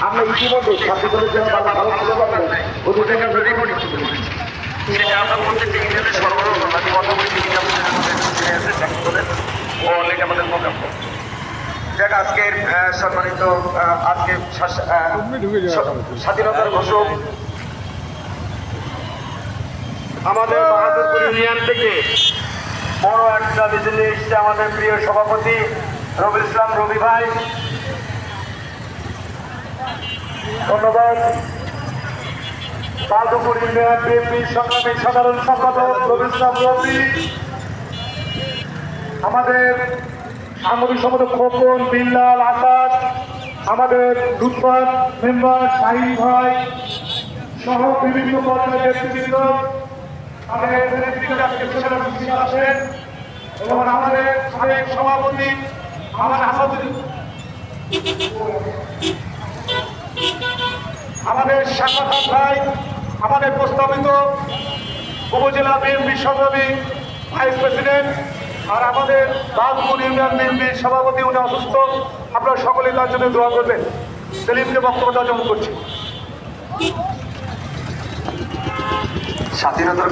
আমরা ইতিমধ্যে ছাত্রদের জন্য ভালো ভালো পাবেন ওদের জন্য রেডি করে নিচ্ছি। সেটা আমরা প্রত্যেকটা ইউনিয়নের সরবরাহ করলাম পরবর্তী ও অলরেডি আমাদের মোকাবিলা দেখ আজকের সম্মানিত আজকে স্বাধীনতার ঘোষক আমাদের বাহাদুরপুর ইউনিয়ন থেকে বড় একটা মিছিলে এসছে আমাদের প্রিয় সভাপতি রবিউল ইসলাম রবি ভাই। ধন্যবাদ। বাহাদুরপুর ইউনিয়ন বিএনপির সংগ্রামী সাধারণ সম্পাদক রবিউল ইসলাম রবি, আমাদের সাংগঠনিক সম্পাদক খোকন, বিল্লাল, আসাদ, আমাদের লুৎফর মেম্বার শাহিন ভাই সহ বিভিন্ন পর্যায়ের ব্যক্তিবৃন্দ আমাদের আছেন এবং আমাদের সাবেক সভাপতি আমাদের শাখাত ভাই, আমাদের প্রস্তাবিত উপজেলা বিএনপি সংগ্রামী ভাইস প্রেসিডেন্ট আর আমাদের বাহাদুরপুর ইউনিয়ন বিএনপির সভাপতি, উনি অসুস্থ, আপনারা সকলে তার জন্য দোয়া করবেন। সেলিমকে বক্তব্য দেওয়ার জন্য করছি। স্বাধীনতার